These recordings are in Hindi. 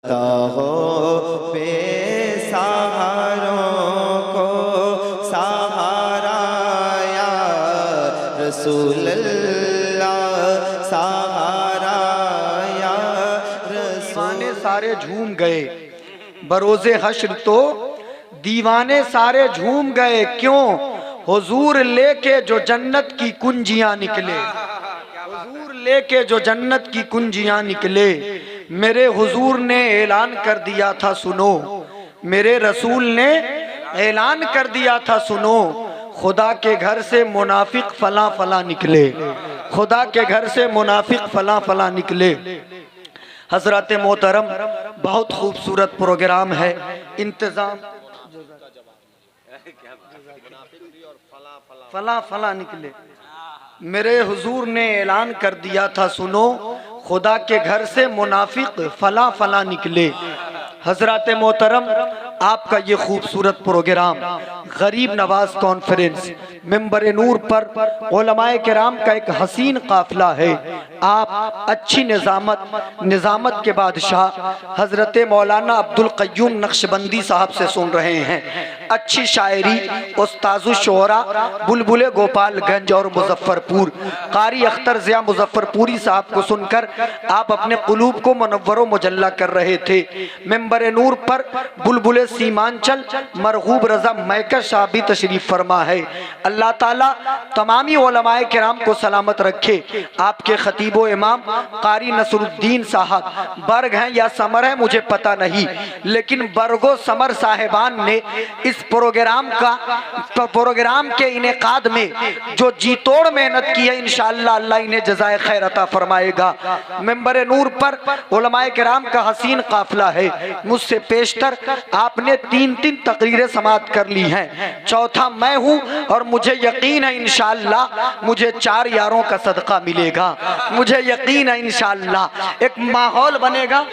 हो बेसहारों को सहारा या रसूल अल्लाह, सहारा या दीवाने सारे झूम गए बरोज़े हश्र, तो दीवाने सारे झूम गए क्यों? हुजूर लेके जो जन्नत की कुंजियां निकले, हुजूर लेके जो जन्नत की कुंजियां निकले। मेरे हुजूर ने ऐलान कर दिया था सुनो, मेरे रसूल ने ऐलान कर दिया था सुनो, खुदा के घर से मुनाफिक फला फला निकले, खुदा के घर से मुनाफिक फला फला निकले। हजरत मोहतरम, बहुत खूबसूरत प्रोग्राम है, इंतजाम फला फला निकले। मेरे हुजूर ने ऐलान कर दिया था सुनो, खुदा के घर से मुनाफिक फला फला निकले। हजरत मोहतरम, आपका ये खूबसूरत प्रोग्राम गरीब नवाज कॉन्फ्रेंस मेंबर नूर पर उलमाए किराम का एक हसीन काफिला है। आप अच्छी निजामत के बादशाह हजरत मौलाना अब्दुल क़य्यूम नक्शबंदी साहब से सुन रहे हैं। अच्छी शायरी उस्ताज़ु शोहरा बुलबुल गोपालगंज और मुजफ्फरपुर कारी अख्तर ज़िया मुजफ्फरपुरी साहब को सुनकर आप अपने कुलूब को मुनव्वरो मुजल्ला कर रहे थे। मेंबर नूर पर बुलबुल सीमांचल मरगूब रजा मैकर साहब भी तशरीफ फरमा है। अल्लाह ताला तमामी उलमाए किराम को सलामत रखे। आपके खतीबो इमाम कारी नसरुद्दीन साहब बर्ग हैं या समर है मुझे पता नहीं, लेकिन बर्गो समर साहिबान ने इस प्रोग्राम के इनेकाद में जो जी तोड़ मेहनत की है, इंशाअल्लाह अल्लाह इन्हें जज़ाए खैर अता फरमाएगा। मेंबर नूर पर उलमाए किराम का हसीन काफिला है। मुझसे पेशतर आपने तीन तकरीरें समाअत कर ली हैं, चौथा मैं हूं और मुझे यकीन है इंशाअल्लाह मुझे 4 यारों का सदका मिलेगा। मुझे यकीन है इंशाअल्लाह एक माहौल बनेगा।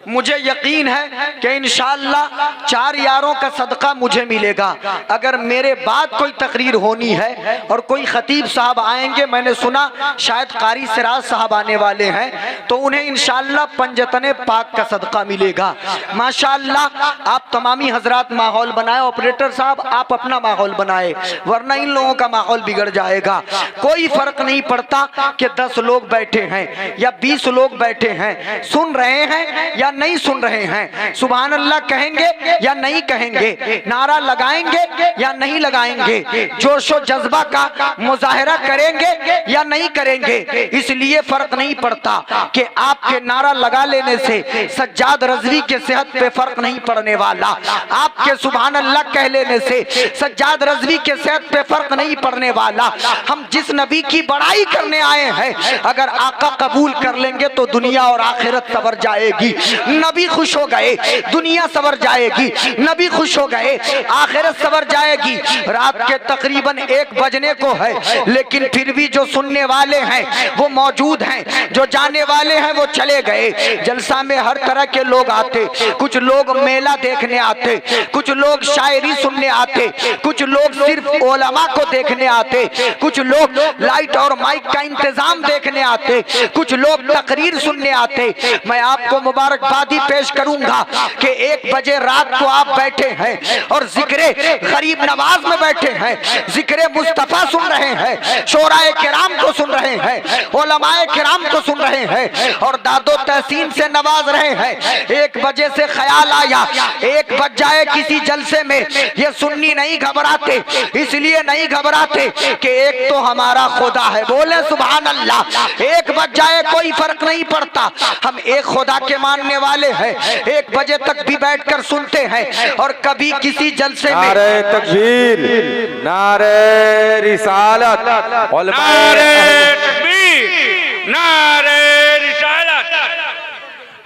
मुझे यकीन है कि इंशाअल्लाह 4 यारों का सदका मुझे मिलेगा। अगर मेरे बाद कोई तकरीर होनी है और कोई खतीब साहब आएंगे, मैंने सुना शायद कारी सिराज साहब आने वाले हैं, तो उन्हें इंशाअल्लाह पंजतने पाक का सदका मिलेगा। माशाअल्लाह आप तमामी हजरात माहौल बनाए, ऑपरेटर साहब आप अपना माहौल बनाए, वरना इन लोगों का माहौल बिगड़ जाएगा। कोई फर्क नहीं पड़ता कि 10 लोग बैठे हैं या 20 लोग बैठे हैं, सुन रहे हैं या नहीं सुन रहे हैं, सुभान अल्लाह कहेंगे या नहीं कहेंगे, नारा लगाएंगे या नहीं लगाएंगे, जोशो जज्बा का मुजाहरा करेंगे या नहीं करेंगे, इसलिए फर्क नहीं पड़ता कि आपके नारा लगा लेने से सज्जाद रज़वी के सेहत पे फर्क नहीं पड़ने वाला, आपके सुभान अल्लाह कह लेने से सज्जाद रज़वी के सेहत पे फर्क नहीं पड़ने वाला। हम जिस नबी की बड़ाई करने आए हैं, अगर आका कबूल कर लेंगे तो दुनिया और आखिरत सवर जाएगी। नबी खुश हो गए, दुनिया सवर जाएगी, नबी खुश हो गए, आखिरत सवर जाएगी। रात के तकरीबन 1 बजने को है, लेकिन फिर भी जो सुनने वाले हैं वो मौजूद हैं, जो जाने वाले हैं वो चले गए। जलसा में हर तरह के लोग आते, कुछ लोग मेला देखने आते, कुछ लोग शायरी सुनने आते, कुछ लोग सिर्फ उलमा को देखने आते, कुछ लोग लाइट और माइक का इंतजाम देखने आते, कुछ लोग तकरीर सुनने आते। मैं आपको मुबारकबादी पेश करूंगा कि 1 बजे रात को आप बैठे हैं और जिक्रे गरीब नवाज में बैठे हैं, जिक्रे मुस्तफा सुन रहे हैं, शोराए किराम को सुन रहे हैं, उलमाए किराम को सुन रहे हैं और दादो तहसीन से नवाज रहे हैं। 1 बजे से ख्याल आया 1 बज जाए किसी जलसे में, ये सुन्नी नहीं घबराते, इसलिए नहीं घबराते कि एक तो हमारा खुदा है, बोले सुभान अल्लाह। 1 बज जाए कोई फर्क नहीं पड़ता, हम एक खुदा के मानने वाले हैं। 1 बजे तक भी बैठकर सुनते हैं और कभी किसी जलसे में नारे तकबीर, नारे रिसालत, नारे तकबीर, नारे रिसालत।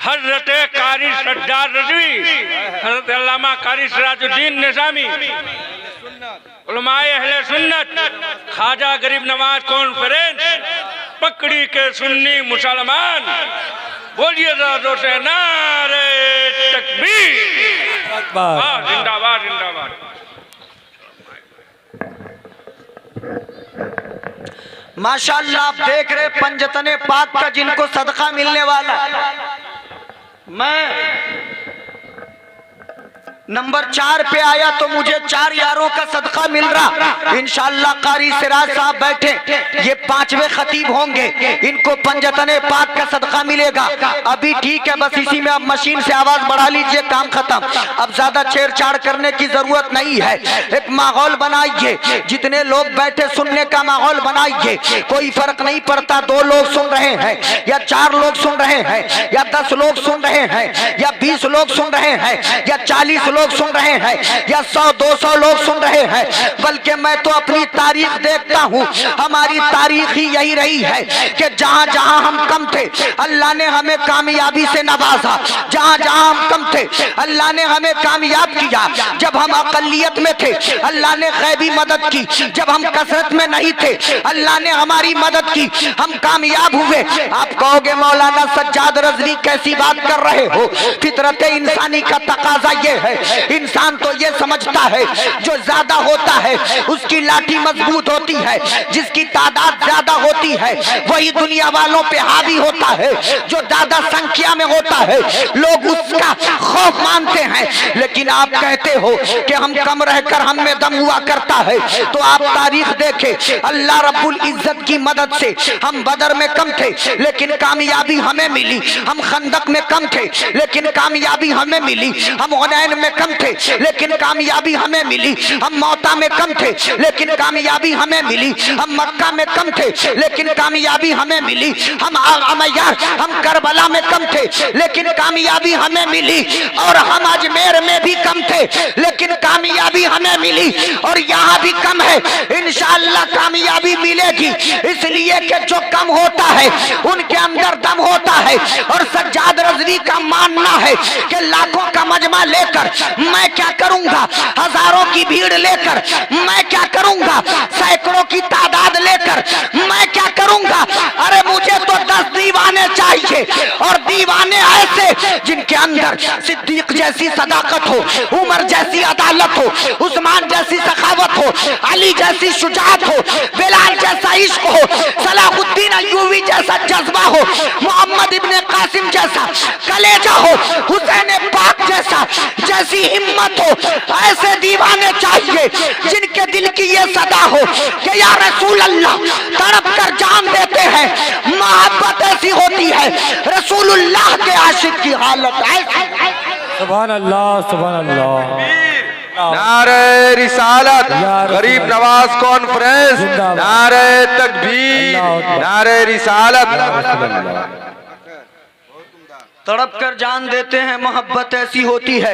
हजरत कारी सज्जाद रज़वी, हजरत अल्लामा कारी सिराजुद्दीन निज़ामी, उलमाए अहले सुन्नत, ख्वाजा गरीब नवाज कॉन्फ्रेंस, पकड़ी के सुन्नी मुसलमान, बोलिए जोर से नारे तकबीर, जिंदाबाद जिंदाबाद। माशाअल्लाह आप देख रहे पंजतने पाक का जिनको सदका मिलने वाला, मैं नंबर 4 पे आया तो मुझे 4 यारों का सदका मिल रहा। इंशाअल्लाह कारी सिराज साहब बैठे, ये 5वें खतीब होंगे, इनको पंजतने पाक का सदका मिलेगा। अभी ठीक है, बस इसी में अब मशीन से आवाज बढ़ा लीजिए, काम खत्म। अब ज्यादा छेड़छाड़ करने की जरूरत नहीं है। एक माहौल बनाइए, जितने लोग बैठे सुनने का माहौल बनाइए। कोई फर्क नहीं पड़ता 2 लोग सुन रहे हैं या 4 लोग सुन रहे हैं या 10 लोग सुन रहे हैं या 20 लोग सुन रहे हैं या 40 लोग सुन रहे हैं या 100-200 लोग सुन रहे हैं, बल्कि मैं तो अपनी तारीख देखता हूँ। हमारी तारीख ही यही रही है कि जहाँ जहाँ हम कम थे अल्लाह ने हमें कामयाबी से नवाजा, जहाँ जहाँ हम कम थे अल्लाह ने हमें कामयाब किया। जब हम अकलियत में थे अल्लाह ने गैबी मदद की, जब हम कसरत में नहीं थे अल्लाह ने हमारी मदद की, हम कामयाब हुए। आप कहोगे मौलाना सज्जाद रज़वी कैसी बात कर रहे हो? फितरत इंसानी का तकाजा ये है, इंसान तो ये समझता है जो ज्यादा होता है उसकी लाठी मजबूत होती है, जिसकी तादाद ज्यादा होती है वही दुनिया वालों पे हावी होता है। जो ज्यादा संख्या में होता है लोग उसका खौफ मानते हैं। लेकिन आप कहते हो कि हम कम रहकर हम में दम हुआ करता है, तो आप तारीख देखें, अल्लाह रब्बुल इज्जत की मदद से हम बदर में कम थे लेकिन कामयाबी हमें मिली। हम खंदक में कम थे लेकिन कामयाबी हमें मिली। हम हुनैन में कम थे लेकिन कामयाबी हमें मिली। हम मौता में कम थे लेकिन कामयाबी हमें मिली। हम मक्का में कम थे लेकिन कामयाबी हमें मिली। हम करबला में कम थे लेकिन कामयाबी हमें मिली। और हम अजमेर में भी कम थे लेकिन कामयाबी हमें मिली। और यहाँ भी कम है, इंशाअल्लाह कामयाबी मिलेगी। इसलिए कि जो कम होता है उनके अंदर दम होता है। और सज्जाद रज़वी का मानना है कि लाखों का मजमा लेकर मैं क्या करूंगा, हजारों की भीड़ लेकर मैं क्या करूंगा, सैकड़ों की तादाद लेकर मैं क्या करूंगा। अरे मुझे तो 10 दीवाने चाहिए, और दीवाने ऐसे जिनके अंदर सिद्दीक जैसी सदाकत हो, उमर जैसी अदालत हो, उस्मान जैसी सखावत हो, अली जैसी शुजाअत हो, बिलाल जैसा इश्क हो, सलाहुद्दीन अय्यूबी जैसा जज्बा हो, मोहम्मद इब्ने कासिम जैसा कलेजा हो, हुसैन पाक जैसी हिम्मत हो। ऐसे दीवाने चाहिए जिनके दिल की ये सदा हो कि या रसूल अल्लाह, तड़प कर जान देते हैं। मोहब्बत ऐसी होती है, रसूलुल्लाह के आशिक की हालत ऐसी। सुभान अल्लाह, सुभान अल्लाह। नारे रिसालत, गरीब नवाज कॉन्फ्रेंस, नारे तकबीर, नारे रिसालत। तड़प कर जान देते हैं, मोहब्बत ऐसी होती है,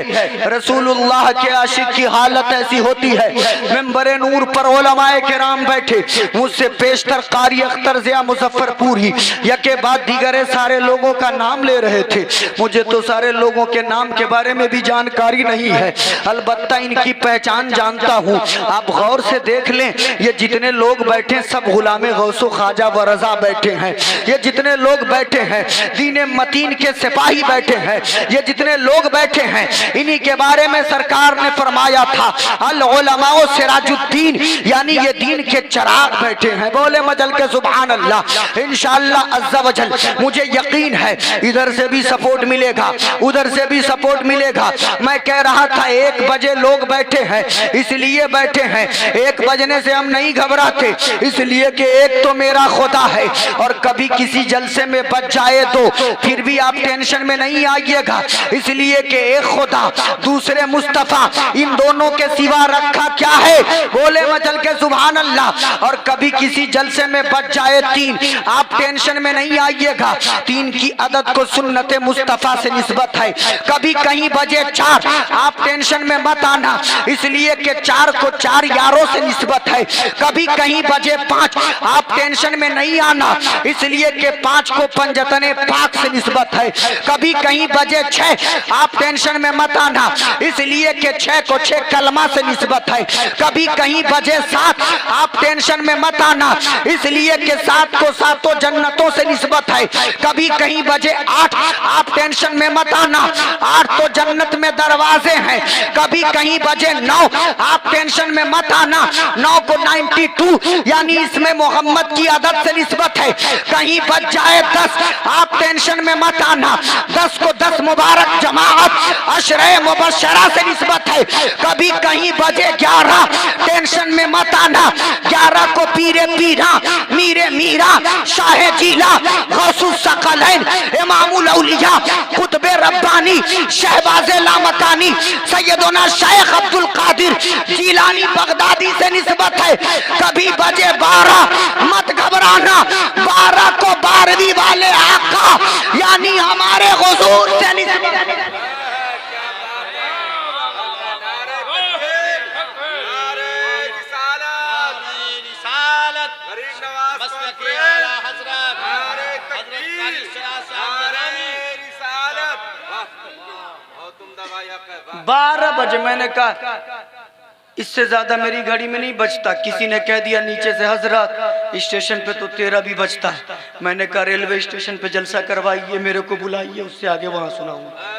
रसूलुल्लाह के आशिक की हालत ऐसी होती है। मिंबरे नूर पर उलमाए किराम बैठे, मुझसे पेशतर कारी अख्तर ज़िया मुजफ्फरपुरी यके बाद दीगरे सारे लोगों का नाम ले रहे थे। मुझे तो सारे लोगों के नाम के बारे में भी जानकारी नहीं है, अलबत्ता इनकी पहचान जानता हूँ। आप गौर से देख लें, ये जितने लोग बैठे सब गुलामे गौसो ख्वाजा व रजा बैठे हैं। ये जितने लोग बैठे हैं दीने मतीन के सिपाही बैठे हैं। ये जितने लोग बैठे हैं इन्हीं के बारे में सरकार ने फरमाया था, अल उलमाओ सिराजुद्दीन, यानी ये दीन के चिराग बैठे हैं। बोले मजल के सुभान अल्लाह। इंशाअल्लाह अज़्ज़ा वजल मुझे यकीन है इधर से भी सपोर्ट मिलेगा, उधर से भी सपोर्ट मिलेगा। मैं कह रहा था 1 बजे लोग बैठे हैं, इसलिए बैठे हैं। 1 बजने से हम नहीं घबराते, इसलिए कि एक तो मेरा खुदा है, और कभी किसी जलसे में बच जाए तो फिर भी आप टेंशन में नहीं आइएगा, इसलिए कि एक खुदा दूसरे मुस्तफा, इन दोनों के सिवा रखा क्या है। बोले मचल के सुभान अल्लाह। और कभी किसी जलसे में बच जाए 3, आप टेंशन में नहीं आइएगा। 3 की अदद को सुन्नत मुस्तफा से निस्बत है। कभी कहीं बजे 4, आप टेंशन में मत आना, इसलिए कि 4 को 4 यारों से निस्बत है। कभी कहीं बजे 5, आप टेंशन में नहीं आना, इसलिए कि 5 को पंजतने पाक से निस्बत है। कभी कहीं बजे 6, आप टेंशन में मत आना, इसलिए कि 6 को 6 कलमा से निस्बत है। कभी कहीं बजे 7, आप टेंशन में मत आना, इसलिए कि 7 को 7 जन्नतों से निस्बत है। कभी कहीं बजे 8, आप टेंशन में मत आना, 8 तो जन्नत में दरवाजे हैं। कभी कहीं बजे 9, आप टेंशन में मत आना, 9 को 92 यानी इसमें मोहम्मद की अदद से निस्बत है। कहीं बच जाए 10, आप टेंशन में मत आना, 10 को 10 मुबारक जमात अशरे मुबशरा से निस्बत है। कभी कहीं बजे 11 टेंशन में मत आना। 11 को पीरे पीरा मीरे मीरा शाहे जीला गौसुल सकलैन इमामुल औलिया कुतबे रब्बानी शहबाजे लामकानी सैयदना शेख अब्दुल कादिर जीलानी बगदादी से निस्बत है। कभी बजे 12 मत घबराना। 12 को 12वीं वाले आका यानी हमारे हुजूर से निस्बत है। बारह बजे मैंने कहा इससे ज्यादा मेरी घड़ी में नहीं बचता। किसी ने कह दिया नीचे से हजरत स्टेशन पे तो 13 भी बचता है। मैंने कहा रेलवे स्टेशन पे जलसा करवाइए, मेरे को बुलाइए, उससे आगे वहां सुनाऊंगा।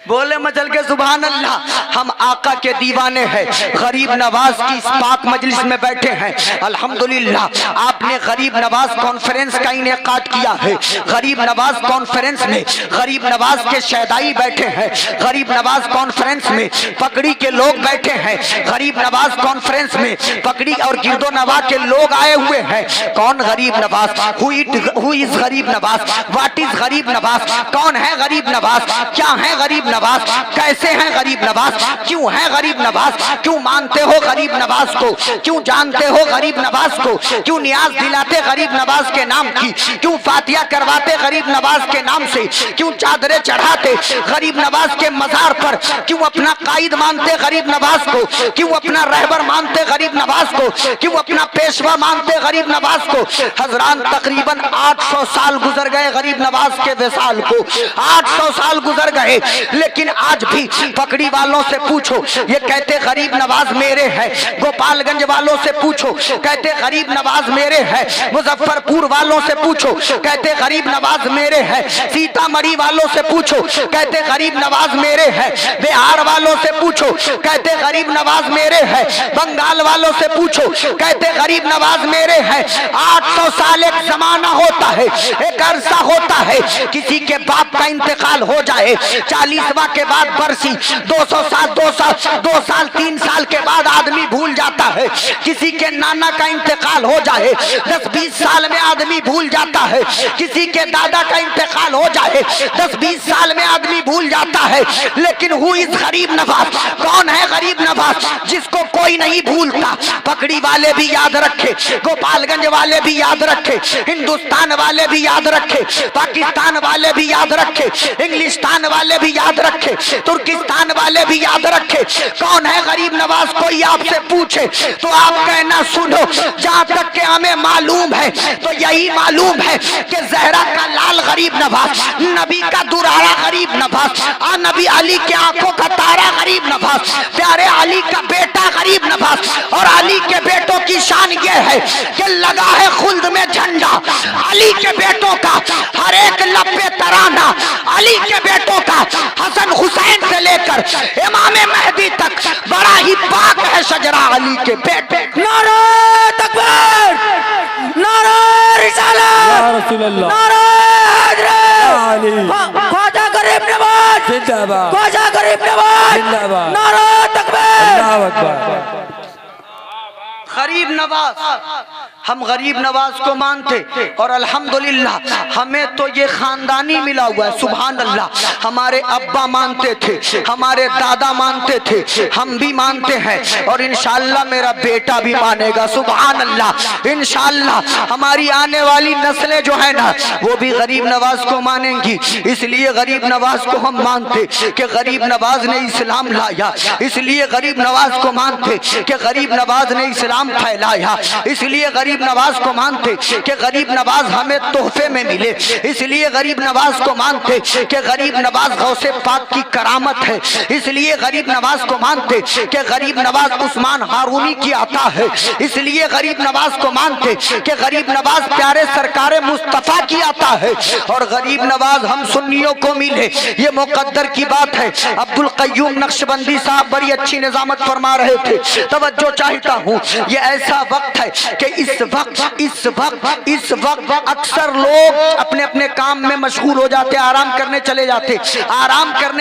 बोले मचल के सुभान अल्लाह। हम आका के दीवाने हैं। गरीब नवाज की इस पाक मजलिस में बैठे हैं। अल्हम्दुलिल्लाह आपने गरीब नवाज कॉन्फ्रेंस का इनेकाद किया है। गरीब नवाज कॉन्फ्रेंस में गरीब नवाज के शहदाई बैठे हैं। गरीब नवाज कॉन्फ्रेंस में पकड़ी के लोग बैठे हैं। गरीब नवाज कॉन्फ्रेंस में पकड़ी और गिरदो नवा के लोग आए हुए हैं। कौन गरीब नवाज? हु इज गरीब नवाज? व्हाट इज गरीब नवाज? कौन है गरीब नवाज? क्या है गरीब नवाज? कैसे हैं गरीब नवाज? क्यों है गरीब नवाज? क्यों मानते हो गरीब नवाज को? क्यों जानते हो गरीब नवाज को? क्यों नियाज दिलाते गरीब नवाज के नाम की? क्यों फातिया करवाते गरीब नवाज के नाम से? क्यों चादरें चढ़ाते गरीब नवाज के मजार पर? क्यों अपना कायद मानते गरीब नवाज को? क्यों अपना रहबर मानते गरीब नवाज को? क्यों अपना पेशवा मानते गरीब नवाज को? हजरान तकरीबन 800 साल गुजर गए गरीब नवाज के विसाल को। 800 साल गुजर गए, लेकिन आज भी पकड़ी वालों से पूछो, ये कहते गरीब नवाज मेरे है। गोपालगंज वालों से पूछो, कहते गरीब नवाज मेरे है। मुजफ्फरपुर वालों से पूछो, कहते गरीब नवाज मेरे है। सीतामढ़ी वालों से पूछो, कहते गरीब नवाज मेरे है। बिहार वालों से पूछो, कहते गरीब नवाज मेरे है। बंगाल वालों से पूछो, कहते गरीब नवाज मेरे है। 800 साल एक जमाना होता है, एक अरसा होता है। किसी के बाप का इंतकाल हो जाए, 40वां के बाद बरसी, 200 साल 2 साल 3 साल के बाद आदमी भूल जाता है। किसी के नाना का इंतकाल हो जाए, 10-20 साल में आदमी भूल जाता है। किसी के दादा का इंतकाल हो जाए, 10-20 साल में आदमी भूल जाता है। लेकिन हु इज गरीब नवाज? कौन है गरीब नवाज जिसको कोई नहीं भूलता? पकड़ी वाले भी याद रखे, गोपालगंज वाले भी याद रखे, हिंदुस्तान वाले भी याद रखे, पाकिस्तान वाले भी याद रखे, इंग्लिस्तान वाले भी याद रखे, तुर्किस्तान वाले भी याद रखे। कौन है गरीब नवाज? कोई आपसे पूछे तो आप कहना सुनो, जहां तक के हमें मालूम है तो यही मालूम है कि जहरा का लाल गरीब नवाज, नबी का दुरारा गरीब नवाज, नबी अली के आंखों का तारा गरीब नवाज, प्यारे अली का बेटा गरीब नवाज। और अली के बेटों की शान ये है कि लगा है खुल्द में झंडा अली के बेटों का, हर एक लब्बे तराना अली के बेटों का। हसन हुसैन से लेकर इमाम महदी तक बड़ा ही पाक है शजरा अली के बेटे। नारे तकबीर, नारे रिसालत, नारे हैदरी, ख्वाजा गरीब नवाज जिंदाबाद, ख्वाजा गरीब नवाज जिंदाबाद, नारे तकबीर, अल्लाहू अकबर। गरीब नवाज, हम गरीब नवाज को मानते और अल्हम्दुलिल्लाह हमें तो ये खानदानी मिला हुआ है। सुभान अल्लाह, हमारे अब्बा मानते थे, हमारे दादा मानते थे, हम भी मानते हैं और इंशाअल्लाह मेरा बेटा भी मानेगा। सुभान अल्लाह, इंशाअल्लाह हमारी आने वाली नस्लें जो है ना वो भी गरीब नवाज को मानेंगी। इसलिए गरीब नवाज को हम मानते कि गरीब नवाज ने इस्लाम लाया, इसलिए गरीब नवाज को मानते कि गरीब नवाज ने इस्लाम फैलाया, इसलिए गरीब नवाज को मानते कि गरीब नवाज हमें तोहफे में मिले, इसलिए गरीब नवाज को मानते कि गरीब नवाज गौसे पाक की करामत है, इसलिए गरीब नवाज को मानते कि गरीब नवाज उस्मान हारूनी की आता है, इसलिए गरीब नवाज को मानते कि गरीब नवाज प्यारे सरकारे मुस्तफा की आता है। और गरीब नवाज हम सुन्नियों को मिले ये मुकद्दर की बात है। अब्दुल कय्यूम नक्शबंदी साहब बड़ी अच्छी निजामत फरमा रहे थे। तवज्जो चाहता हूँ, ये ऐसा वक्त है कि इस इस वक्त अक्सर लोग अपने अपने काम में मशगूल हो जाते, आराम करने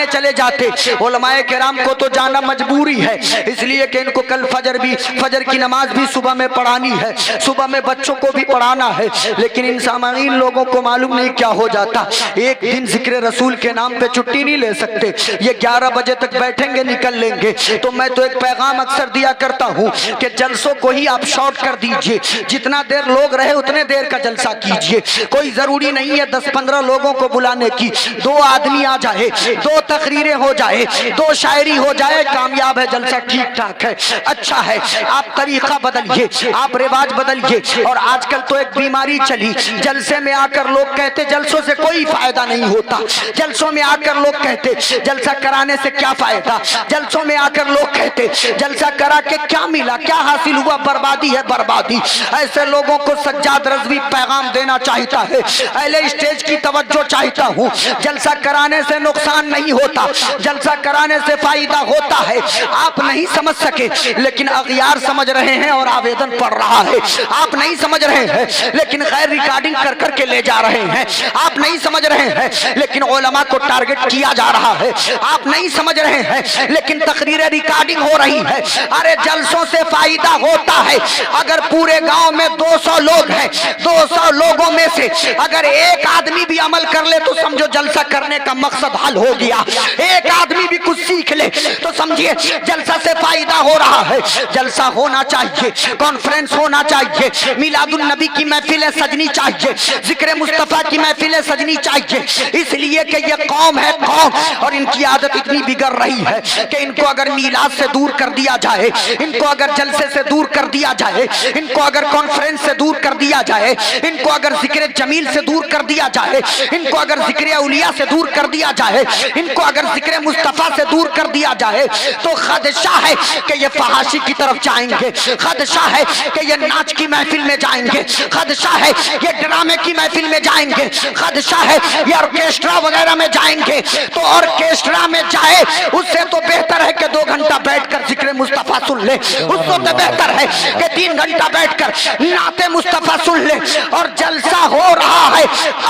चले जाते। उलमाए किराम को तो जाना मजबूरी है, इसलिए कि इनको कल फजर की नमाज भी सुबह में पढ़ानी है, सुबह में बच्चों को भी पढ़ाना है। लेकिन इन सामान्य लोगों को मालूम नहीं क्या हो जाता, एक दिन जिक्र रसूल के नाम पे छुट्टी नहीं ले सकते। ये 11 बजे तक बैठेंगे, निकल लेंगे। तो मैं तो एक पैगाम अक्सर दिया करता हूँ कि जलसों को ही आप शॉर्ट कर दीजिए, जितना देर लोग रहे उतने देर का जलसा कीजिए। कोई जरूरी नहीं है 10-15 लोगों को बुलाने की, 2 आदमी आ जाए, 2 तकरीरें हो जाए, 2 शायरी हो जाए, कामयाब है, जलसा ठीक ठाक है, अच्छा है। आप तरीका बदलिए, आप रिवाज बदलिए। और आजकल तो एक बीमारी चली, जलसे में आकर लोग कहते जलसों से कोई फायदा नहीं होता। जलसों में आकर लोग कहते जलसा कराने से क्या फायदा, जलसों में आकर लोग कहते जलसा करा के क्या मिला, क्या हासिल हुआ, बर्बादी है बर्बादी। ऐसे लोगों को सज्जाद रज़वी पैगाम देना चाहता है, अहले स्टेज की तवज्जो चाहता हूँ। जलसा कराने से नुकसान नहीं होता, जलसा कराने से फायदा होता है। आप नहीं समझ सके लेकिन अगियार समझ रहे हैं और आवेदन पड़ रहा है। आप नहीं समझ रहे हैं लेकिन गैर रिकॉर्डिंग कर करके ले जा रहे हैं। आप नहीं समझ रहे हैं लेकिन उलमा को टारगेट किया जा रहा है। आप नहीं समझ रहे हैं लेकिन तकरीरें रिकॉर्डिंग हो रही है। अरे जलसों से फायदा होता है। अगर पूरे गांव में 200 लोग हैं, 200 लोगों में से अगर एक आदमी भी अमल कर ले तो समझो जलसा करने का मकसद हल हो गया। एक आदमी भी कुछ सीख ले तो समझिए जलसा से फायदा हो रहा है। जलसा होना चाहिए, कॉन्फ्रेंस होना चाहिए, मिलादुन नबी की महफिलें सजनी चाहिए, जिक्र मुस्तफा की महफिलें सजनी चाहिए। इसलिए कि ये कौम है कौम, और इनकी आदत इतनी बिगड़ रही है कि इनको अगर मीलाद से दूर कर दिया जाए, इनको अगर जलसे से दूर कर दिया जाए, इनको अगर कॉन्फ्रेंस से दूर कर दिया जाए, इनको अगर जिक्र जमील से दूर कर दिया जाए, इनको अगर जिक्र औलिया से दूर कर दिया जाए, इनको अगर जिक्र मुस्तफा से दूर कर दिया जाए तो खदशा है कि ये फहाशी की तरफ जाएंगे, खदशा है कि ये नाच की महफिल में जाएंगे, खदशा है ये ड्रामे की महफिल में जाएंगे, खदशा है ये ऑर्केस्ट्रा वगैरह में जाएंगे। तो ऑर्केस्ट्रा में जाए उससे तो बेहतर है कि 2 घंटा बैठकर जिक्र मुस्तफा सुन ले, उससे तो बेहतर है कि 3 घंटा बैठकर नाते मुस्तफा सुन ले। और जलसा हो रहा है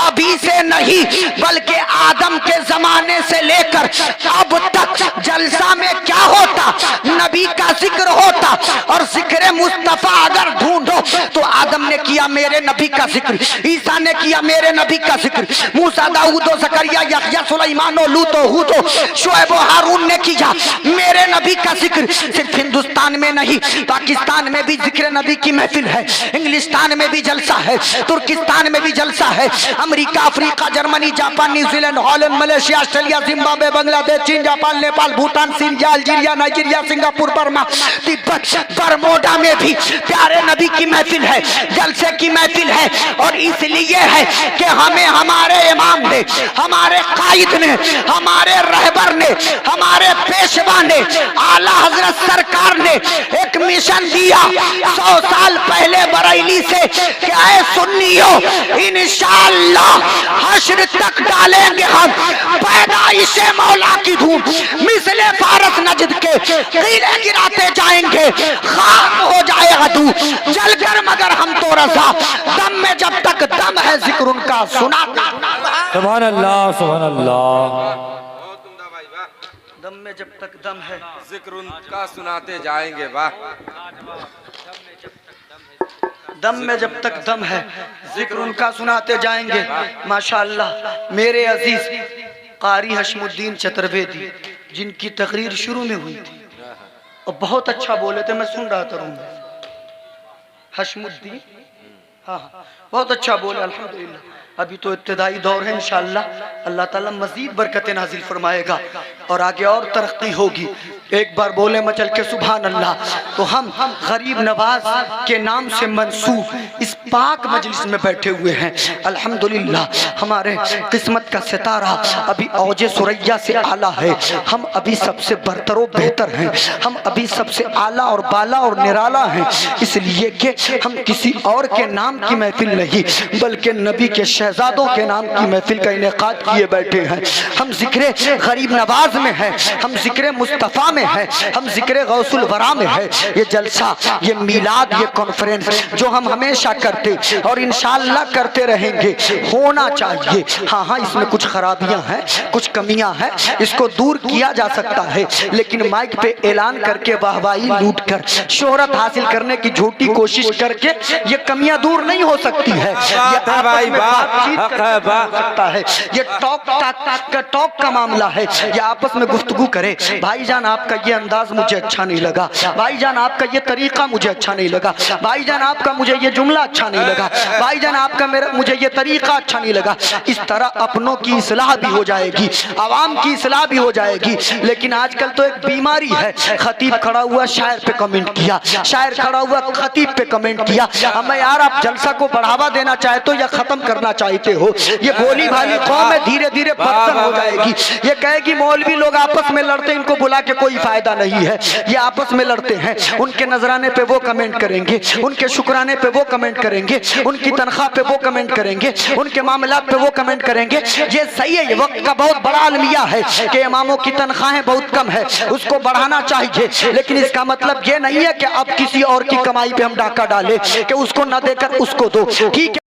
अभी से नहीं बल्कि आदम के जमाने से लेकर अब तक। जलसा में क्या होता, नबी का जिक्र होता। और जिक्र मुस्तफा अगर ढूंढो तो आदम ने किया मेरे नबी का जिक्र, ईसा ने किया मेरे नबी का जिक्र, मूसा दाऊद ज़करिया यहया सुलेमान लूत हूद शुएब हारून ने किया मेरे नबी का जिक्र। सिर्फ हिंदुस्तान में नहीं पाकिस्तान में भी जिक्र नबी की महफिल है, इंग्लिस्तान में भी जलसा है, तुर्किस्तान में भी जलसा है, America, Africa, Germany, Japan, New Zealand, Holland, Malaysia, Australia, Zimbabwe, Bangladesh, चीन, Japan, Nepal, Bhutan, Syria, Algeria, Nigeria, Singapore, Burma, Tibet, Bermuda में भी प्यारे नबी की महफिल है, जलसे की महफिल है। और इसलिए है कि हमें हमारे इमाम ने, हमारे कायद ने, हमारे रहबर ने, हमारे पेशवा ने, आला हजरत सरकार ने एक मिशन दिया 100 साल पहले बरेली से कि ऐ सुन्नियों इंशाअल्लाह हश्र तक डालेंगे हम पैदाइशे मौला की धूम, मिसले फारस नजद के कीले गिराते जाएंगे, खाक हो जाएगा तू जलकर मगर हम तो रजा, दम में जब तक दम है जिक्र उनका सुना। सुभान अल्लाह, सुभान अल्लाह। दम में जब तक दम है जिक्र उनका सुनाते जाएंगे। वाह, दम में जब तक दम है जिक्र उनका सुनाते जाएंगे। माशाअल्लाह मेरे अजीज कारी हशमुद्दीन चतुर्वेदी जिनकी तकरीर शुरू में हुई थी और बहुत अच्छा बोले थे, मैं सुन रहा था रूम में। हशमुद्दीन हाँ बहुत अच्छा बोले अल्हम्दुलिल्लाह। अभी तो इब्तिदाई दौर है, इंशाअल्लाह अल्लाह ताला मजीद बरकतें नाजिल फरमाएगा और आगे और तरक्की होगी। एक बार बोले मचल के सुभान अल्लाह। तो हम गरीब नवाज के नाम से मंसूब इस पाक मजलिस में बैठे हुए हैं। अल्हम्दुलिल्लाह हमारे किस्मत का सितारा अभी औजे सुरैया से आला है। हम अभी सबसे बरतरो बेहतर हैं, हम अभी सबसे आला और बाला और निराला हैं, इसलिए कि हम किसी और के नाम की महफिल नहीं बल्कि नबी के शहजादों के नाम की महफिल का इनेकाद किए बैठे हैं। हम जिक्र गरीब नवाज में है, हम जिक्र मुस्तफ़ा में है, हम जिक्र गौसुल वरा में है। ये जलसा, ये मीलाद, ये कॉन्फ्रेंस जो हम हमेशा करते और इंशाअल्लाह करते रहेंगे होना चाहिए। हाँ हाँ, इसमें कुछ खराबियां हैं, कुछ कमियां हैं, इसको दूर किया जा सकता है, लेकिन माइक पे ऐलान करके वाहवाही लूट कर शोहरत हासिल करने की झूठी कोशिश करके ये कमियां दूर नहीं हो सकती है। ये आपस में बातचीत करके हो सकता है, ये टॉक का मामला है, ये आपस में गुफ्तगू करे। भाईजान आपका ये अंदाज मुझे अच्छा नहीं लगा, भाईजान आपका ये तरीका मुझे अच्छा नहीं लगा, भाईजान आपका मुझे ये जुमला अच्छा नहीं लगा, भाईजान आपका मुझे ये तरीका अच्छा नहीं लगा। इस तरह अपनों की इस्लाह भी हो जाएगी, आवाम की इस्लाह भी हो जाएगी। लेकिन आजकल तो एक बीमारी है, खतीब खड़ा हुआ शायर पे कमेंट किया, शायर खड़ा हुआ खतीब पे कमेंट किया। हमें यार आप जलसा को बढ़ावा देना चाहते हो या खत्म करना चाहते हो? ये भोली भाली कौम है, धीरे धीरे बदतन हो जाएगी। ये कहेगी मौलवी लोग आपस में लड़ते, इनको बुला के कोई फायदा नहीं है। ये आपस में लड़ते हैं, उनके नजराने पे वो कमेंट करेंगे, उनके शुक्राने पे वो कमेंट करेंगे, उनकी तनख्वाह पे वो कमेंट करेंगे, उनके मामलात पे वो कमेंट करेंगे। ये सही है, ये वक्त का बहुत बड़ा अलमिया है कि इमामों की तनख्वाहें बहुत कम है, उसको बढ़ाना चाहिए। लेकिन इसका मतलब ये नहीं है कि अब किसी और की कमाई पे हम डाका डालें कि उसको न देकर उसको दो। ठीक है,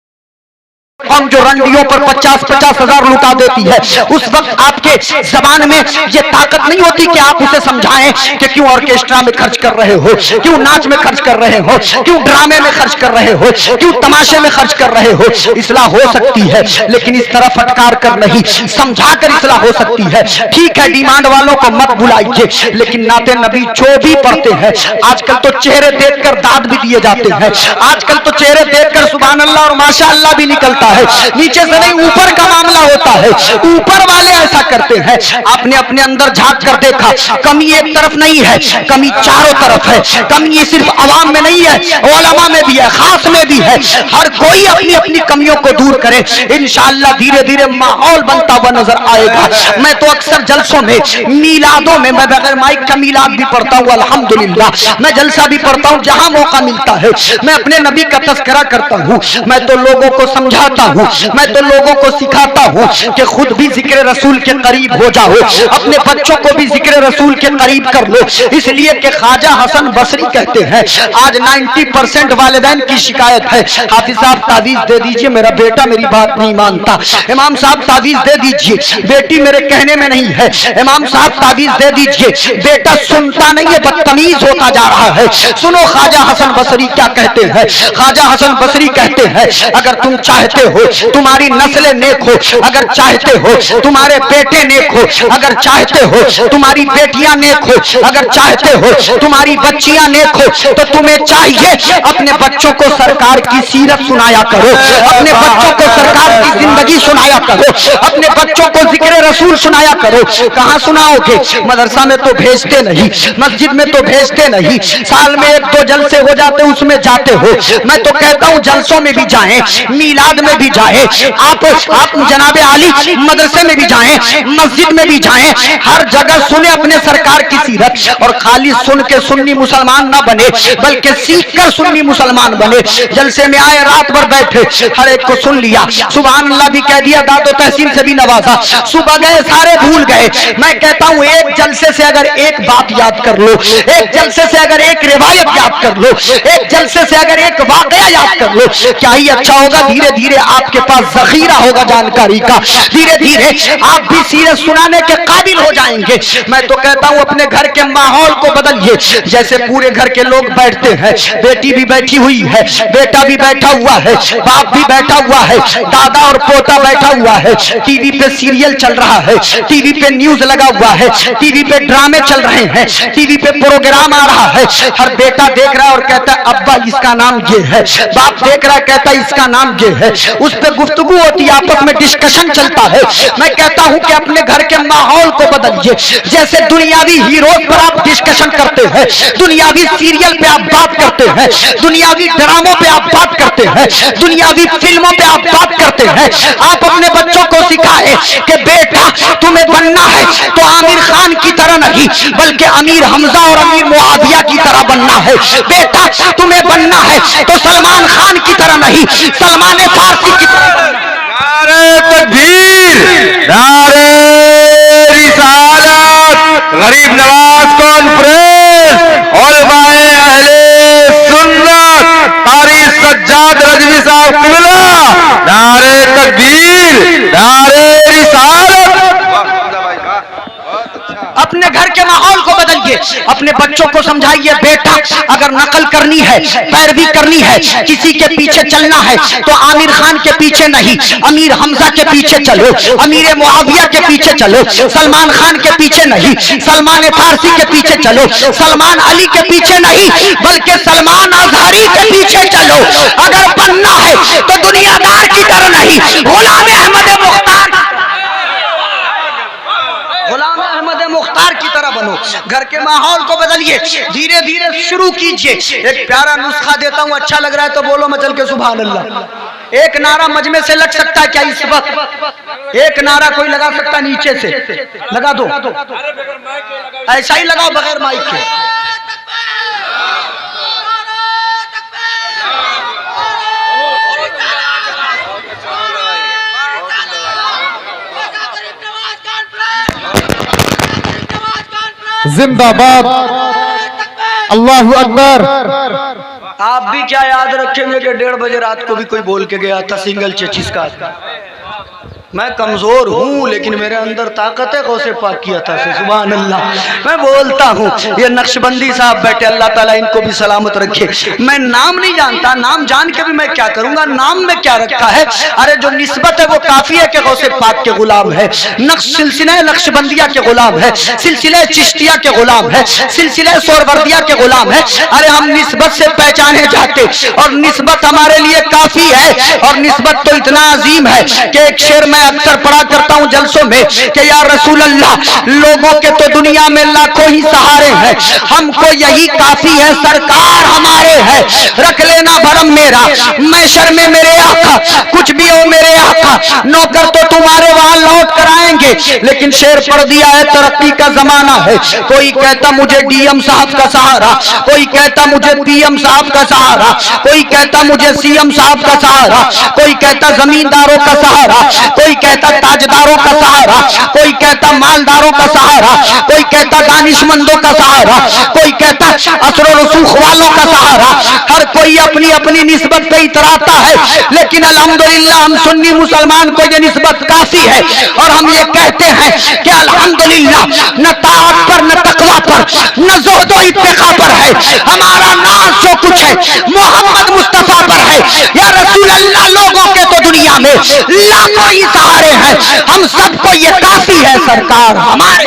हम जो रंडियों पर 50-50 हजार लुटा देती है, उस वक्त आपके जबान में ये ताकत नहीं होती कि आप उसे समझाएं कि क्यों ऑर्केस्ट्रा में खर्च कर रहे हो, क्यों नाच में खर्च कर रहे हो, क्यों ड्रामे में खर्च कर रहे हो, क्यों तमाशे में खर्च कर रहे हो। इस्लाह हो सकती है, लेकिन इस तरह फटकार कर नहीं, समझा कर इस्लाह हो सकती है। ठीक है, डिमांड वालों को मत बुलाइए, लेकिन नाते नबी जो भी पढ़ते हैं, आजकल तो चेहरे देखकर दाद भी दिए जाते हैं, आजकल तो चेहरे देखकर सुभान अल्लाह और माशा अल्लाह भी निकलता है। नीचे से नहीं, ऊपर का मामला होता है, ऊपर वाले ऐसा करते हैं। आपने अपने अंदर झांक कर देखा, कमी एक तरफ नहीं है, कमी चारों तरफ है। कमी सिर्फ अवाम में नहीं है, उलमा में भी है, खास में भी है। हर कोई अपनी अपनी कमियों को दूर करे, इंशाअल्लाह धीरे धीरे माहौल बनता हुआ नजर आएगा। मैं तो अक्सर जलसों में, मीलादों में, मैं बगैर माइक का मीलाद भी पढ़ता हूँ अल्हम्दुलिल्लाह, मैं जलसा भी पढ़ता हूँ जहां मौका मिलता है। मैं अपने नबी का तज़किरा करता हूँ, मैं तो लोगों को समझाता हूँ, मैं तो लोगों को सिखाता हूँ कि खुद भी जिक्र रसूल के करीब हो जाओ, अपने बच्चों को भी जिक्र रसूल के करीब कर लो। इसलिए कि ख्वाजा हसन बसरी कहते हैं, आज 90% वालिदैन की शिकायत है, हाफिज साहब तावीज दे दीजिए, मेरा बेटा मेरी बात नहीं मानता। इमाम साहब तावीज दे दीजिए, बेटी मेरे कहने में नहीं है। इमाम साहब तावीज दे दीजिए, बेटा सुनता नहीं है, बदतमीज होता जा रहा है। सुनो ख्वाजा हसन बसरी क्या कहते हैं। ख्वाजा हसन बसरी कहते हैं, अगर तुम चाहते हो तुम्हारी नस्लें नेक हो, अगर चाहते हो तुम्हारे बेटे नेक हो, अगर चाहते हो तुम्हारी बेटियां नेक हो, अगर चाहते हो तुम्हारी बच्चियां नेक हो, तो तुम्हें चाहिए अपने बच्चों को सरकार की सीरत सुनाया करो, अपने बच्चों को सरकार की जिंदगी सुनाया करो, अपने बच्चों को जिक्र रसूल सुनाया करो। कहां सुनाओगे? मदरसा में तो भेजते नहीं, मस्जिद में तो भेजते नहीं, साल में 1-2 जलसे हो जाते उसमें जाते हो। मैं तो कहता हूं जलसों में भी जाएं, मीलाद में भी जाएं, आप जनाबे आली मदरसे में भी जाएं, मस्जिद में भी जाएं, हर जगह सुने अपने सरकार की सीरत। और खाली सुन के सुन्नी मुसलमान ना बने, बल्कि सीख कर सुन्नी मुसलमान बने। जलसे में आए, रात भर बैठे, हर एक को सुन लिया, सुभान अल्लाह भी कह दिया, दादो तहसीन से भी नवाजा, सुबह गए सारे भूल गए। मैं कहता हूं एक जलसे से अगर एक बात याद कर लो, एक जलसे से अगर एक रिवायत याद कर लो, एक जलसे से अगर एक वाकया याद कर लो, क्या ही अच्छा होगा। धीरे धीरे आपके पास जखीरा होगा जानकारी का, धीरे धीरे आप भी सीरत सुनाने के काबिल हो जाएंगे। मैं तो कहता हूं अपने घर के माहौल को बदलिए। जैसे पूरे घर के लोग बैठते हैं, बेटी भी बैठी हुई है, बेटा भी बैठा हुआ है, बाप भी बैठा हुआ है, दादा और पोता बैठा हुआ है, टीवी पे सीरियल चल रहा है, टीवी पे न्यूज लगा हुआ है, टीवी पे ड्रामे चल रहे हैं, टीवी पे प्रोग्राम आ रहा है। हर बेटा देख रहा है और कहता है अब्बा इसका नाम ये है, बाप देख रहा है कहता है इसका नाम ये है। उस पे गुफ्तगू होती है, आपस में डिस्कशन डिस्कशन चलता है। मैं कहता हूं कि अपने घर के माहौल को बदलिए। जैसे दुनियावी हीरोज पर आप डिस्कशन करते हैं, दुनियावी सीरियल पे आप बात करते हैं, दुनियावी ड्रामों पे आप बात करते हैं, दुनियावी फिल्मों पे आप बात करते हैं, आप अपने बच्चों को सिखाएं कि बेटा तुम्हें बनना है तो आमिर खान की तरह नहीं बल्कि अमीर हमजा और अमीर मुआविया की तरह बनना है। बेटा तुम्हें बनना है तो सलमान खान की तरह नहीं, सलमान फारसी की तरह। नारे तकबीर, नारे रिसालत, गरीब नवाज कॉन्फ्रेंस, उलमाए अहले सुन्नत, कारी सज्जाद रजवी साहब किबला, नारे तकबीर, नारे रिसालत। अपने घर के माहौल को बदलिए, अपने बच्चों को समझाइए बेटा अगर नकल करनी है, पैरवी करनी है, किसी के पीछे चलना है तो आमिर खान के पीछे नहीं, अमीर हमजा के पीछे चलो, अमीर मुआविया के पीछे चलो, सलमान खान के पीछे नहीं, सलमान फारसी के पीछे चलो, सलमान अली के पीछे नहीं बल्कि सलमान अजहरी के पीछे चलो। अगर बनना है तो दुनियादार की तरह नहीं, गुलाम अहमद मुख्तार, गुलाम अहमद मुख्तार की तरह बनो। घर के माहौल को बदलिए, धीरे धीरे शुरू कीजिए। एक प्यारा नुस्खा देता हूं, अच्छा लग रहा है तो बोलो मचल के सुभान अल्लाह। एक नारा मजमे से लग सकता है क्या इस वक्त? एक नारा कोई लगा सकता नीचे से? लगा दो, ऐसा ही लगाओ बगैर माइक के। जिंदाबाद, अल्लाहु अकबर। आप भी क्या याद रखेंगे कि 1:30 बजे रात को भी कोई बोल के गया था सिंगल चेचिस का। मैं कमजोर हूं लेकिन मेरे अंदर ताकत है गौसे पाक की अता से, सुभान अल्लाह। मैं बोलता हूं ये नक्शबंदी साहब बैठे, अल्लाह ताला इनको भी सलामत रखे। मैं नाम नहीं जानता, नाम जान के भी मैं क्या करूंगा, नाम में क्या रखा है। अरे जो निस्बत है वो काफी है कि गौसे पाक के गुलाम है, सिलसिला नक्शबंदिया के गुलाम है, सिलसिला चिश्तिया के गुलाम है, सिलसिला सोरवर्दिया के गुलाम है। अरे हम निस्बत से पहचाने जाते और निस्बत हमारे लिए काफी है। और निस्बत तो इतना अजीम है कि एक शेर मैं अक्सर पढ़ा करता हूं जलसों में कि या रसूल अल्लाह, लोगों के तो दुनिया में लाखों ही सहारे हैं, हमको यही काफी है, सरकार हमारे है। रख लेना भरम मेरा, मैशर में मेरे आका, कुछ भी हो मेरे आका, नौकर तो तुम्हारे वहां लौट कर आएंगे। लेकिन शेर पढ़ दिया है, तरक्की का जमाना है। कोई कहता मुझे डीएम साहब का सहारा, कोई कहता मुझे पीएम साहब का सहारा, कोई कहता मुझे सीएम साहब का सहारा, कोई कहता जमींदारों का सहारा, कोई कहता ताजदारों का सहारा, कोई कहता मालदारों का सहारा, कोई कहता दानिशमंदों का सहारा, कोई कहता असर रसूख वालों का सहारा। हर कोई अपनी अपनी निस्बत पे इतराता है, लेकिन अल्हम्दुलिल्लाह हम सुन्नी मुसलमान को ये निस्बत काफी है। और हम ये कहते हैं कि अल्हम्दुलिल्लाह न ताअत पर, न तकवा पर, न ज़ुहद व इत्तिका पर है, हमारा नाज जो कुछ है मोहम्मद मुस्तफा पर है। या रसूल अल्लाह, लोगों के तो दुनिया में लाखों ही सहारे हैं, हम सबको ये काफी है, सरकार हमारे।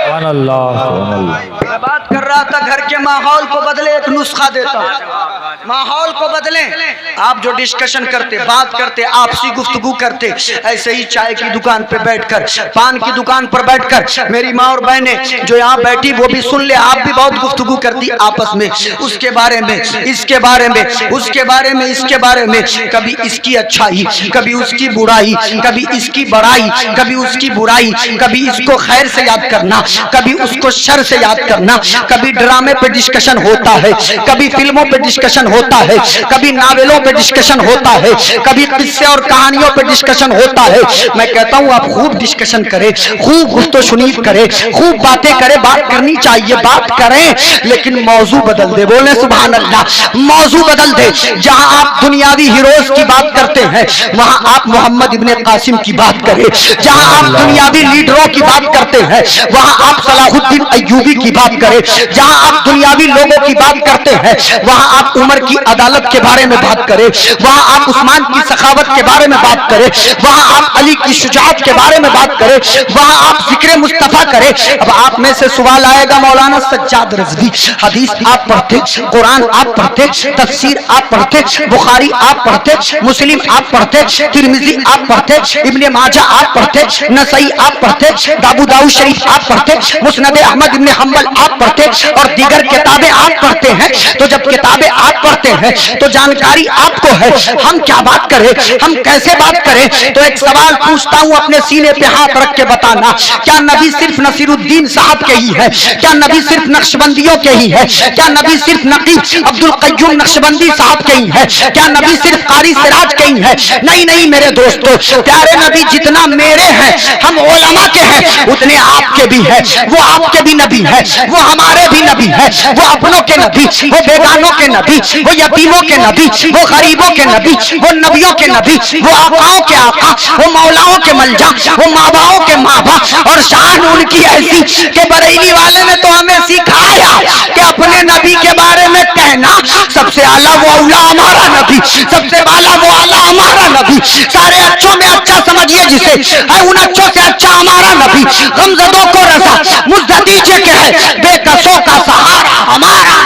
सुभान अल्लाह, सुभान अल्लाह। मैं बात कर रहा था घर के माहौल को बदले, एक नुस्खा देता हूं, माहौल को बदलें। आप जो डिस्कशन करते, बात करते, आपसी गुफ्तगू करते, ऐसे ही चाय की दुकान पे बैठकर, पान की दुकान पर बैठकर, मेरी माँ और बहनें जो यहाँ बैठी वो भी सुन ले, आप भी बहुत गुफ्तगू करती आपस में, उसके बारे में, इसके बारे में, उसके बारे में, इसके बारे में, कभी इसकी अच्छाई, कभी उसकी बुराई, कभी इसकी बड़ाई, कभी उसकी बुराई, कभी इसको खैर से याद करना, कभी उसको शर से याद करना। कभी ड्रामे पे डिस्कशन होता है, कभी फिल्मों पे डिस्कशन होता है, कभी नावलों पे डिस्कशन होता है, कभी किस्से और कहानियों पे डिस्कशन होता है। मैं कहता हूँ आप खूब डिस्कशन करें, खूब गुफ्तो सुनीफ करें, खूब बातें करें, बात करनी चाहिए, बात करें, लेकिन मौजू बदल दे। बोले सुभान अल्लाह, मौजू बदल दे। जहां आप दुनियावी हीरोज की बात करते हैं वहां आप मोहम्मद इब्ने कासिम की बात करें, जहां आप दुनियावी लीडरों की बात करते हैं वहां आप आप सलाहुद्दीन अय्यूबी की बात करें, जहां आप दुनियावी लोगों की बात करते हैं, वहां आप उमर की अदालत के बारे में बात करें, वहां आप उस्मान की सखावत के बारे में बात करें, वहां आप अली की शुजाअत के बारे में बात करें, वहां आप जिक्र मुस्तफा करें। अब आप में से सवाल आएगा, मौलाना सज्जाद रिजवी, हदीस आप पढ़ते, कुरान आप पढ़ते, तफसीर आप पढ़ते, बुखारी आप पढ़ते, मुस्लिम आप पढ़ते, तिरमिजी आप पढ़ते, इब्ने माजा आप पढ़ते, नसई आप पढ़ते, दाबू दाऊद शरीफ आप पढ़ते, मुस्नद अहमद इब्ने हंबल आप पढ़ते और दीगर किताबें आप पढ़ते हैं। तो जब किताबें आप पढ़ते हैं तो जानकारी आपको है, हम क्या बात करें, हम कैसे बात करें? तो एक सवाल पूछता हूं, अपने सीने पे हाथ रख के बताना, क्या नबी सिर्फ नसीरुद्दीन साहब के ही है? क्या नबी सिर्फ नक्शबंदियों के ही है? क्या नबी सिर्फ नकीब अब्दुल कय्यूम नक्शबंदी साहब के ही है? क्या नबी सिर्फ कारी सिराज के ही है? नहीं नहीं मेरे दोस्तों, प्यारे नबी जितना मेरे हैं, हम उलमा के हैं, उतने आपके भी है। वो आपके भी नबी है, वो हमारे भी नबी है, वो अपनों के नबी, वो बेगानों के नबी, वो यतीमों के नबी, वो गरीबों के नबी, वो नबियों के नबी, वो आकाओं के आका, वो मौलाओं के मलजा, वो माबाओं के माबा। और शान उनकी ऐसी कि बरेली वाले ने तो हमें सिखाया कि अपने नबी के बारे में कहना, सबसे आला वो औला हमारा नबी, सबसे बाला वो आला हमारा नबी, सारे अच्छों में अच्छा समझिए जिसे, है उन अच्छों से अच्छा हमारा नबी। गमजदों को रजा मुज़्ज़दीजे के है, बेकसों का सहारा हमारा।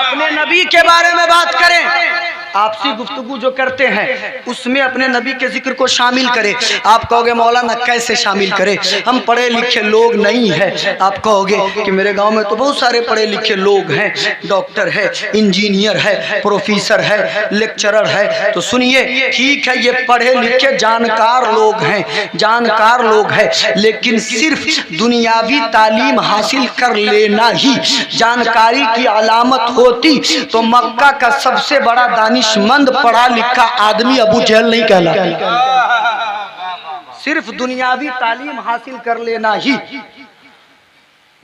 अपने नबी के बारे में बात करें, आपसी गुफ्तगू जो करते हैं उसमें अपने नबी के जिक्र को शामिल करें। आप कहोगे मौलाना कैसे शामिल करें, हम पढ़े लिखे लोग नहीं हैं। आप कहोगे कि मेरे गांव में तो बहुत सारे पढ़े लिखे लोग हैं, डॉक्टर है, इंजीनियर है, प्रोफेसर है, लेक्चरर है। तो सुनिए, ठीक है, ये पढ़े लिखे जानकार लोग हैं, जानकार लोग हैं, लेकिन सिर्फ दुनियावी तालीम हासिल कर लेना ही जानकारी की अलामत होती तो मक्का का सबसे बड़ा दानिशमंद पढ़ा लिखा आदमी अबू जहल नहीं कहलाता। सिर्फ दुनियावी तालीम हासिल कर लेना ही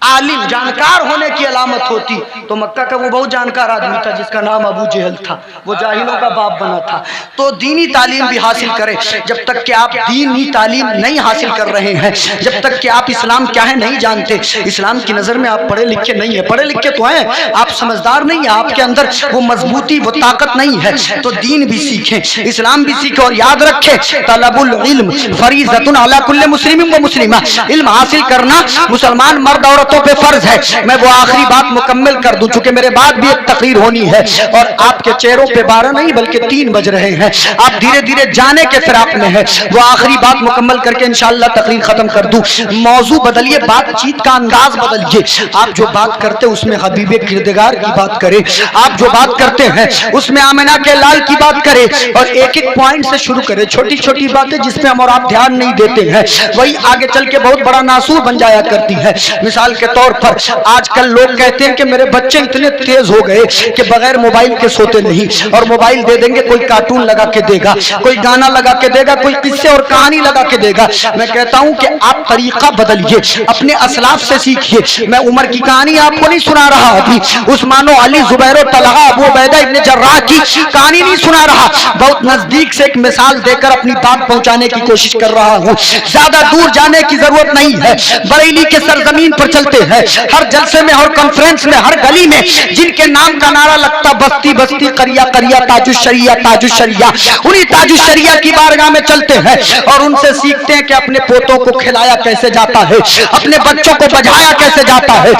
आलिम जानकार होने की अलामत होती तो मक्का का वो बहुत जानकार आदमी था जिसका नाम अबू जहल था, वो जाहिलों का बाप बना था। तो दीनी तालीम भी हासिल करें। जब तक कि आप दीनी तालीम नहीं हासिल कर रहे हैं, जब तक कि आप इस्लाम क्या है नहीं जानते, इस्लाम की नज़र में आप पढ़े लिखे नहीं है। पढ़े लिखे तो हैं, आप समझदार नहीं है, आपके अंदर वो मजबूती वो ताकत नहीं है। तो दीन भी सीखें, इस्लाम भी सीखें और याद रखें, तलबुल इल्म फरीज़तुन अला कुल्लि मुस्लिमिन व मुस्लिमा, इल्म हासिल करना मुसलमान मर्द औरत पे फर्ज है। मैं वो आखिरी बात मुकम्मल कर दूं, चूंकि मेरे बाद भी एक तकरीर होनी है और आपके चेहरों पे 12 नहीं बल्कि 3 बज रहे हैं, आप धीरे धीरे जाने के फिराक में है। वो आखिरी बात मुकम्मल करके इंशाअल्लाह तकरीर खत्म कर दूं। मौजू बदलिए, बातचीत का अंदाज बदलिए। आप जो बात करते उसमें हबीबे किरदगार की बात करें, आप जो बात करते हैं उसमें आमिना के लाल की बात करें और एक एक पॉइंट से शुरू करें। छोटी छोटी बातें जिसपे हम और आप ध्यान नहीं देते हैं वही आगे चल के बहुत बड़ा नासूर बन जाया करती है। मिसाल के तौर पर आजकल लोग कहते हैं कि मेरे बच्चे इतने तेज हो गए कि बगैर मोबाइल के सोते नहीं, और मोबाइल दे देंगे कोई कार्टून लगा के देगा, कोई गाना लगा के देगा, कोई किस्से और कहानी लगा के देगा। मैं कहता हूं कि आप तरीका बदलिए, अपने असलाफ से सीखिए। मैं उमर की कहानी आपको नहीं सुना रहा अभी, उस्मानो अली जुबैर तलहा अबू उबैदा इब्न जर्राह की कहानी नहीं सुना रहा, बहुत नजदीक से एक मिसाल देकर अपनी बात पहुंचाने की कोशिश कर रहा हूं। ज्यादा दूर जाने की जरूरत नहीं है, बरेली के सरजमीन पर चलते हैं, हर जलसे में, हर कॉन्फ्रेंस में, हर गली में जिनके नाम का नारा लगता बस्ती बस्ती करिया करिया ताजुशरिया ताजुशरिया, उन्हीं ताजुशरिया की बारगाह में चलते हैं और उनसे सीखते हैं कि अपने पोतों को खिलाया कैसे जाता है, अपने बच्चों को बजाया कैसे जाता है,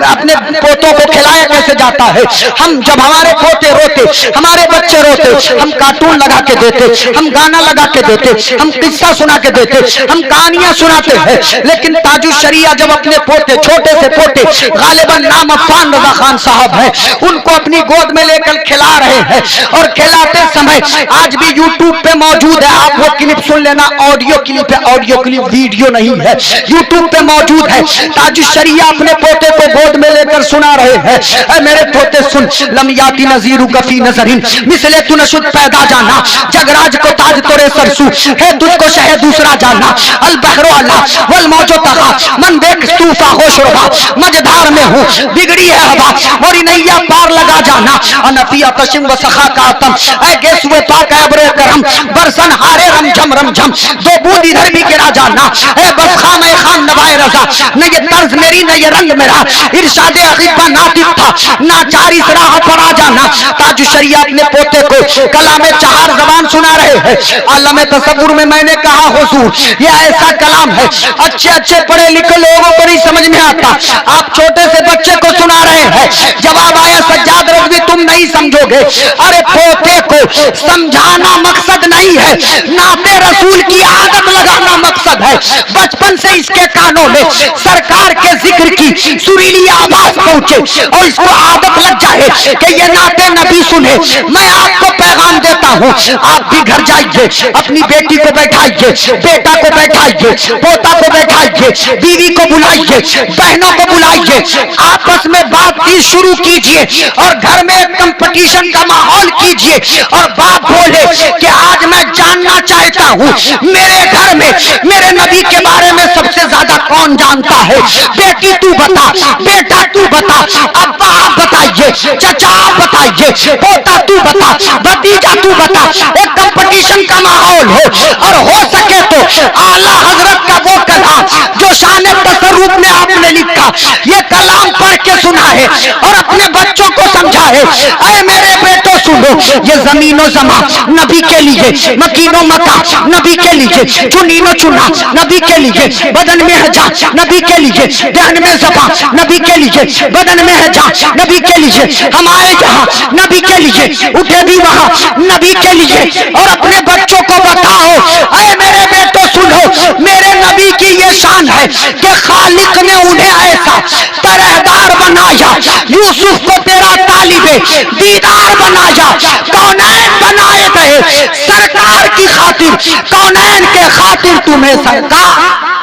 अपने पोतों को खिलाया कैसे जाता है। हम जब हमारे पोते रोते, हमारे बच्चे रोते, हम कार्टून लगा के देते, हम गाना लगा के देते, हम किस्सा सुना के देते, हम कहानियां सुनाते हैं। लेकिन ताजुशरिया जब अपने पोते, छोटे से पोते, गालिबन नाम अफान रजा खान साहब है, उनको अपनी गोद में लेकर खिला रहे हैं और खिलाते समय आज भी यूट्यूब पे मौजूद है, आप वो क्लिप सुन लेना, ऑडियो क्लिप है, ऑडियो क्लिप वीडियो नहीं है, यूट्यूब पे मौजूद है। ताजुशरिया अपने पोते को गोद में लेकर सुना रहे हैं, मेरे पोते सुन, लमियाती नजीरू गफी नजरिन मिसले तू नशुद पैदा जाना, जगराज को ताज तोरे सरसू है, तुझको शह दूसरा जाना, अल बहरो अल्लाह वल मौजो तहा मन देख तूफा होश रहा, मझधार में हूँ बिगड़ी है हवा और नैया पार लगा जाना, अनफिया तशिम व सखा का आतम ऐ गेसुए पाक अबरे करम बरसन हारे रमझम दो बूंद इधर भी गिरा जाना है बस खाम नवाए रजा। न ये तर्ज मेरी न ये रंग मेरा, इरशाद अकीफा नातिक था नाचार इस राह पर आ जाना। ताज शरिया अपने पोते को कलाम चार जबान सुना रहे हैं। आलम तसव्वुर में मैंने कहा हुजूर ये ऐसा कलाम है अच्छे अच्छे पढ़े लिखे लोगों को नहीं समझ में आता, आप छोटे से बच्चे को सुना रहे हैं। जवाब आया सज्जाद रज़वी तुम नहीं समझोगे। अरे पोते को समझाना मकसद नहीं है, नाते रसूल की आदत लगाना मकसद है। बचपन से इसके कानों में सरकार के जिक्र की सुरीली आवाज पहुंचे और इसको आदत लग जाए कि ये नाते नबी सुने। मैं आपको पैगाम देता हूँ, आप भी घर जाइए, अपनी बेटी को बैठाइए, बेटा को बैठाइए, पोता को बैठाइए, बीवी को बुलाइए, बहनों को बुलाइए, आपस में बातचीत शुरू कीजिए और घर में एक कंपटीशन का माहौल कीजिए। और बाप बोले कि आज मैं जानना चाहता हूँ मेरे घर में मेरे नबी के बारे में सबसे ज्यादा कौन जानता है। बेटी तू बता, बेटा तू बता, अब्बा आप बताइए, चचा आप बताइए, पोता तू बता, भतीजा तू बता। एक कंपटीशन का माहौल हो और हो सके तो आला हजरत का वो कलाम जो शान तसर्रुफ में आपने लिखा ये कलाम पढ़ के सुना है और अपने बच्चों को समझा है। अरे मेरे बेटो सुनो, ये जमीनो जमा नबी के लिए, मकीनो मका नबी के लिए, चुनीनो चुना नबी के लिए, बदन में है जा नबी के लिए, ध्यान में जबा नबी के लिए, बदन में है जा नबी के लिए, हम आए जहाँ नबी के लिए, उठे भी वहाँ नबी के लिए। और अपने बच्चों को बताओ, अरे मेरे बेटो सुनो, मेरे नबी की ये शान है कि खालिक ने उन्हें ऐसा पहरेदार बनाया, यूसुफ को तेरा तालिबे दीदार बनाया, कौनैन बनाए गए सरकार की खातिर, कौनैन के खातिर तुम्हें सरकार।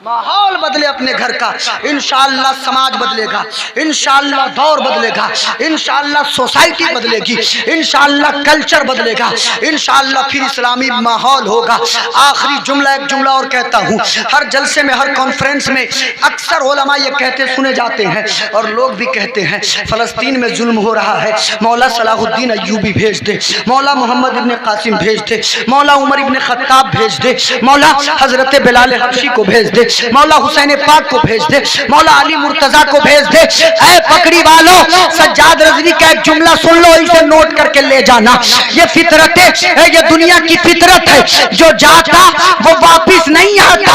माहौल बदले अपने घर का, इंशाअल्लाह समाज बदलेगा, इंशाअल्लाह दौर बदलेगा, इंशाअल्लाह सोसाइटी बदलेगी, इंशाअल्लाह कल्चर बदलेगा, इंशाअल्लाह फिर इस्लामी माहौल होगा। आखिरी जुमला, एक जुमला और कहता हूँ, हर जलसे में हर कॉन्फ्रेंस में अक्सर उलमा ये कहते सुने जाते हैं और लोग भी कहते हैं फ़लस्तीन में जुल्म हो रहा है, मौला सलाहुद्दीन अय्यूबी भेज दे, मौला मोहम्मद इब्न कासिम भेज दे, मौला उमर इब्न खत्ताब भेज दे, मौला हजरत बिलाल हबशी को भेज दे, मौला हुसैन पाक को भेज दे, मौला अली मुर्तजा को भेज दे। ऐ पकड़ी वालों, सज्जाद रज़वी का एक जुमला सुन लो, इसे नोट करके ले जाना। ये फितरत है, ये दुनिया की फितरत है, जो जाता वो वापिस नहीं आता।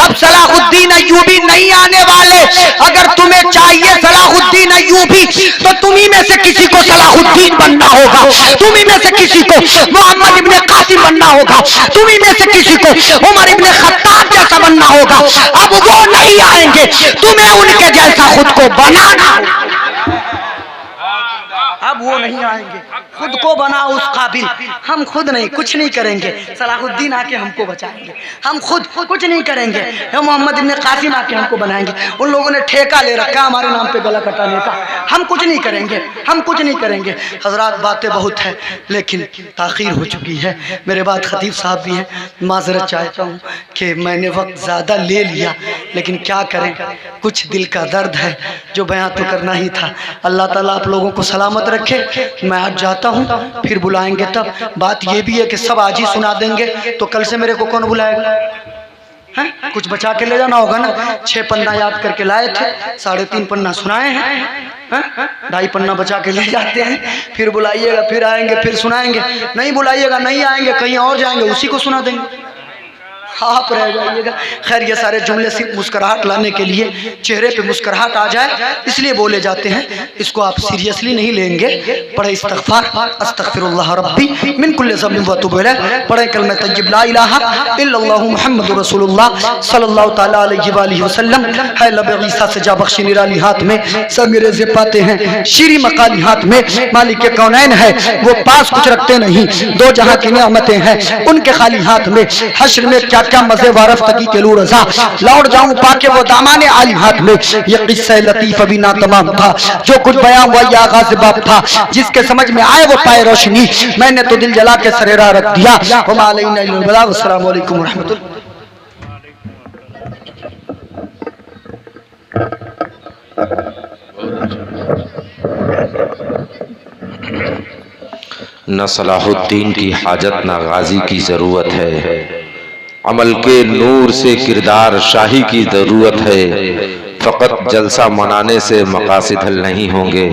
अब सलाहुद्दीन अय्यूबी नहीं आने वाले। अगर तुम्हें चाहिए सलाहुद्दीन अय्यूबी तो तुम्ही में से किसी को सलाहुद्दीन बनना होगा, तुम्ही में से किसी को मोहम्मद इब्न कासिम बनना होगा, तुम्ही में से किसी को उमर इब्न खत्ताब जैसा बनना होगा। अब वो नहीं आएंगे, तुम्हें उनके जैसा खुद को बनाना। अब वो नहीं आएंगे, खुद को बनाओ उस काबिल। हम खुद नहीं, कुछ नहीं करेंगे, सलाहुद्दीन आके हमको बचाएंगे। हम खुद कुछ नहीं करेंगे, हम मोहम्मद इब्न कासिम आके हमको बनाएंगे। उन लोगों ने ठेका ले रखा हमारे नाम पे गला कटाने का। हम कुछ नहीं करेंगे, हम कुछ नहीं करेंगे। हजरात बातें बहुत है लेकिन ताखीर हो चुकी है। मेरे बाद खतीब साहब भी हैं, माजरत चाहता हूँ कि मैंने वक्त ज़्यादा ले लिया, लेकिन क्या करें, कुछ दिल का दर्द है जो बयां तो करना ही था। अल्लाह ताला आप लोगों को सलामत रखे। मैं आज जाता हूँ, फिर बुलाएंगे तब। बात ये भी है कि सब आज ही सुना देंगे तो कल से मेरे को कौन बुलाएगा? है? कुछ बचा के ले जाना होगा ना। 6 पन्ना याद करके लाए थे, 3.5 पन्ना सुनाए हैं, 2.5 पन्ना बचा के ले जाते हैं। फिर बुलाइएगा, फिर आएंगे, फिर सुनाएंगे। नहीं बुलाइएगा, नहीं आएंगे, कहीं और जाएंगे, उसी को सुना देंगे, आप रह जाइएगा। खैर, ये सारे जुमले सिर्फ मुस्कुराहट लाने के लिए, चेहरे पे मुस्कुराहट आ जाए इसलिए बोले जाते हैं। इसको आप सीरियसली नहीं लेंगे। पढ़े इस्तग़फ़ार, अस्तग़फ़िरुल्लाह रब्बी मिन कुल्लि ज़ंबिन व अतूबु इलैह। पढ़े कलमा तय्यब ला इलाहा इल्लल्लाहु मुहम्मदुर रसूलुल्लाह सल्लल्लाहु तआला अलैहि व आलिहि वसल्लम। है लब ईसा से जा बख्शी निराली हाथ में, संगरेज़े पाते हैं शीरी मकाली हाथ में। मालिक के कौनैन है, वो पास कुछ रखते नहीं, दो जहां की नेमतें हैं उनके खाली हाथ में। हश्र में क्या क्या मजे वारफ तकी के लू रजा, लौट जाऊं पाके वो दामाने आली हाथ में। ये किस्सा लतीफ अभी ना तमाम था, जो कुछ बयां हुआ ये आगाज़ बाब था। जिसके समझ में आए वो पाए रोशनी, मैंने तो दिल जला के सरेरा रख दिया। अस्सलाम वालेकुम रहमतुल्लाह। न सलाहुद्दीन की हाजत न गाजी की ज़रूरत है, अमल के नूर से किरदार शाही की ज़रूरत है। फ़कत जलसा मनाने से मकासिद हल नहीं होंगे,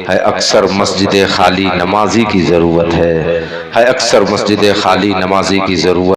है अक्सर मस्जिद खाली नमाजी की ज़रूरत है अक्सर मस्जिद खाली नमाजी की ज़रूरत।